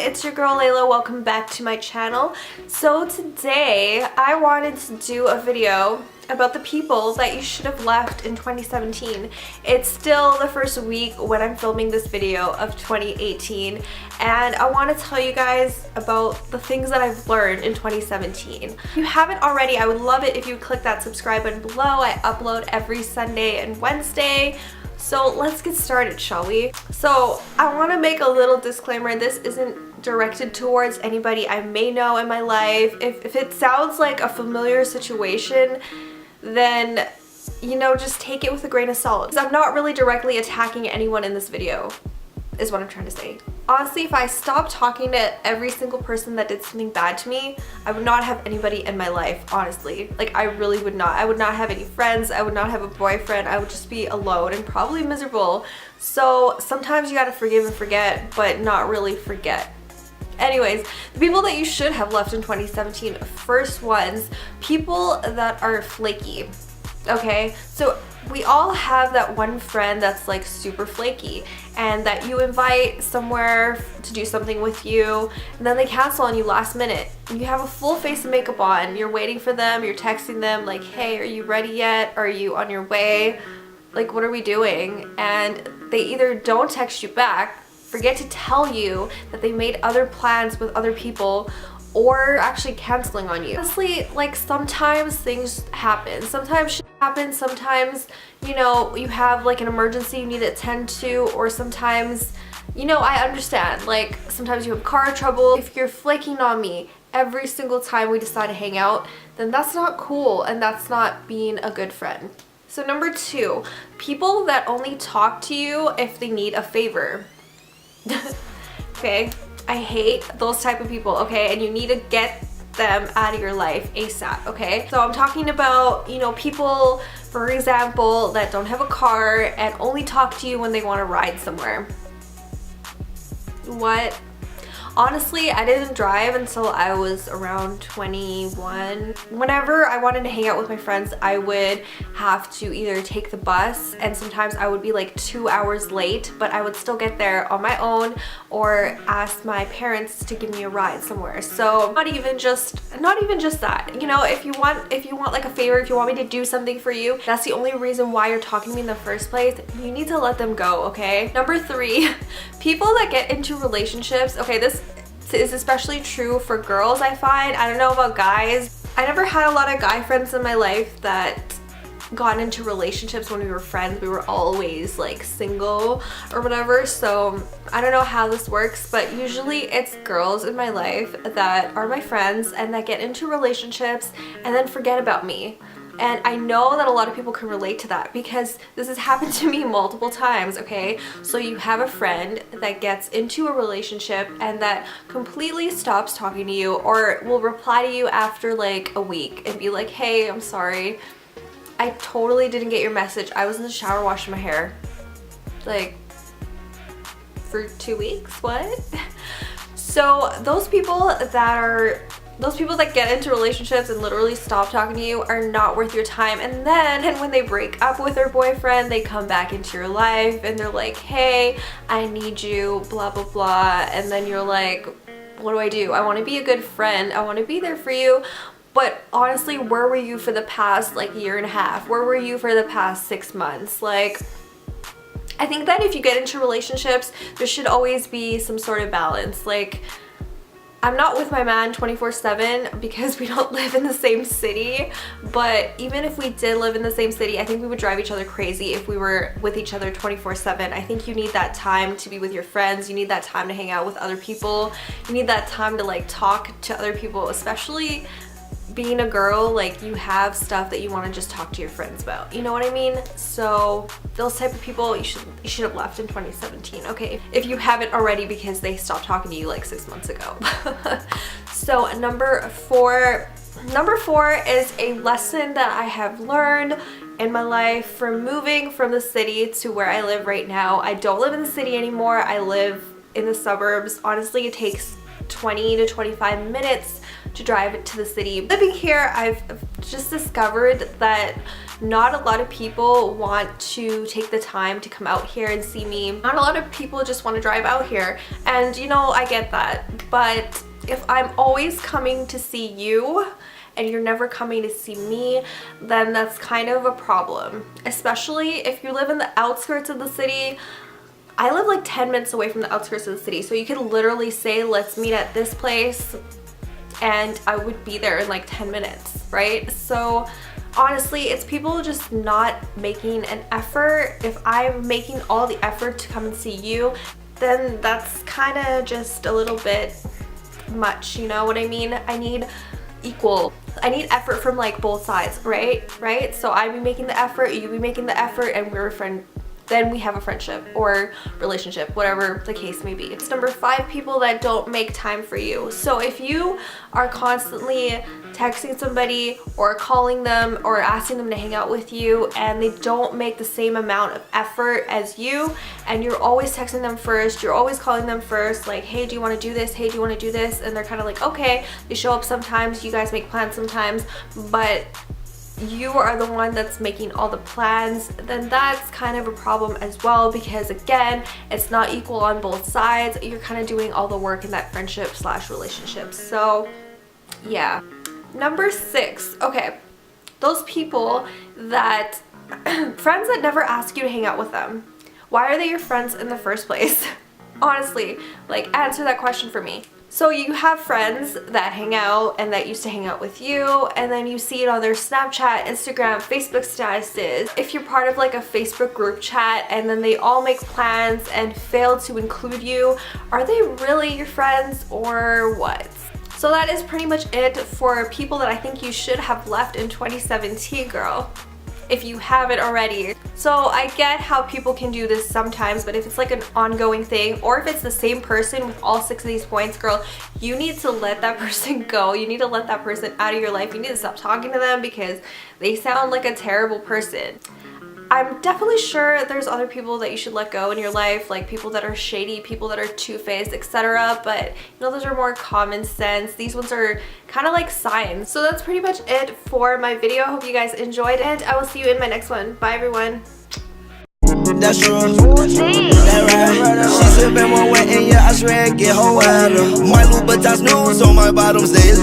it's your girl Layla. Welcome back to my channel. So today I wanted to do a video about the people that you should have left in 2017. It's still the first week when I'm filming this video of 2018, and I want to tell you guys about the things that I've learned in 2017. If you haven't already, I would love it if you would click that subscribe button below. I upload every Sunday and Wednesday. So let's get started, shall we? So I want to make a little disclaimer. This isn't directed towards anybody I may know in my life. If it sounds like a familiar situation, then, you know, just take it with a grain of salt. Because I'm not really directly attacking anyone in this video, is what I'm trying to say. Honestly, if I stopped talking to every single person that did something bad to me, I would not have anybody in my life, honestly. Like, I really would not. I would not have any friends. I would not have a boyfriend. I would just be alone and probably miserable. So sometimes you gotta forgive and forget, but not really forget. Anyways, the people that you should have left in 2017, first ones, people that are flaky. Okay, so we all have that one friend that's like super flaky and that you invite somewhere to do something with you and then they cancel on you last minute. You have a full face of makeup on, you're waiting for them, you're texting them like, hey, are you ready yet? Are you on your way? Like, what are we doing? And they either don't text you back, forget to tell you that they made other plans with other people, or actually canceling on you. Honestly, like, sometimes things happen. Sometimes shit happens. Sometimes, you know, you have like an emergency you need to attend to, or sometimes, you know, I understand. Like, sometimes you have car trouble. If you're flaking on me every single time we decide to hang out, then that's not cool and that's not being a good friend. So number two, people that only talk to you if they need a favor. Okay? I hate those type of people, okay? And you need to get them out of your life ASAP, okay? So I'm talking about, you know, people, for example, that don't have a car and only talk to you when they want to ride somewhere. What? Honestly, I didn't drive until I was around 21. Whenever I wanted to hang out with my friends, I would have to either take the bus, and sometimes I would be like 2 hours late, but I would still get there on my own or ask my parents to give me a ride somewhere. So not even just that. You know, if you want like a favor, if you want me to do something for you, that's the only reason why you're talking to me in the first place. You need to let them go, okay? Number three, people that get into relationships. Okay, this is especially true for girls, I find. I don't know about guys. I never had a lot of guy friends in my life that got into relationships when we were friends. We were always like single or whatever, so I don't know how this works, but usually it's girls in my life that are my friends and that get into relationships and then forget about me. And I know that a lot of people can relate to that because this has happened to me multiple times, okay? So you have a friend that gets into a relationship and that completely stops talking to you, or will reply to you after like a week and be like, hey, I'm sorry, I totally didn't get your message. I was in the shower washing my hair. Like, for 2 weeks? What? So those people that get into relationships and literally stop talking to you are not worth your time. And then when they break up with their boyfriend, they come back into your life and they're like, hey, I need you, blah, blah, blah. And then you're like, what do? I want to be a good friend. I want to be there for you. But honestly, where were you for the past like year and a half? Where were you for the past 6 months? Like, I think that if you get into relationships, there should always be some sort of balance. Like, I'm not with my man 24/7 because we don't live in the same city, but even if we did live in the same city, I think we would drive each other crazy if we were with each other 24/7. I think you need that time to be with your friends. You need that time to hang out with other people. You need that time to like talk to other people, especially being a girl. Like, you have stuff that you want to just talk to your friends about, you know what I mean? So those type of people you should have left in 2017, okay? If you haven't already, because they stopped talking to you like 6 months ago. So number four is a lesson that I have learned in my life from moving from the city to where I live right now. I don't live in the city anymore. I live in the suburbs. Honestly, it takes 20 to 25 minutes to drive to the city. Living here, I've just discovered that not a lot of people want to take the time to come out here and see me. Not a lot of people just want to drive out here, and you know, I get that. But if I'm always coming to see you and you're never coming to see me, then that's kind of a problem. Especially if you live in the outskirts of the city. I live like 10 minutes away from the outskirts of the city, so you could literally say, let's meet at this place, and I would be there in like 10 minutes, right? So honestly, it's people just not making an effort. If I'm making all the effort to come and see you, then that's kind of just a little bit much, you know what I mean? I need equal. I need effort from like both sides, right? So I be making the effort, you be making the effort, and we're a friend. Then we have a friendship or relationship, whatever the case may be. It's number 5, people that don't make time for you. So if you are constantly texting somebody or calling them or asking them to hang out with you and they don't make the same amount of effort as you, and you're always texting them first, you're always calling them first, like, hey, do you want to do this? Hey, do you want to do this? And they're kind of like, okay, they show up sometimes, you guys make plans sometimes, but you are the one that's making all the plans, then that's kind of a problem as well, because again, it's not equal on both sides. You're kind of doing all the work in that friendship / relationship. So yeah. Number 6, okay, those people that friends that never ask you to hang out with them. Why are they your friends in the first place? Honestly, like, answer that question for me. So you have friends that hang out and that used to hang out with you, and then you see it on their Snapchat, Instagram, Facebook statuses. If you're part of like a Facebook group chat and then they all make plans and fail to include you, are they really your friends or what? So that is pretty much it for people that I think you should have left in 2017, girl, if you haven't already. So I get how people can do this sometimes, but if it's like an ongoing thing, or if it's the same person with all 6 of these points, girl, you need to let that person go. You need to let that person out of your life. You need to stop talking to them because they sound like a terrible person. I'm definitely sure there's other people that you should let go in your life, like people that are shady, people that are two-faced, etc. But you know, those are more common sense. These ones are kind of like signs. So that's pretty much it for my video. I hope you guys enjoyed, and I will see you in my next one. Bye, everyone. That's true. That right. She sippin' one wet and yeah, I swear I get her wetter. My Louboutins news on my bottoms days.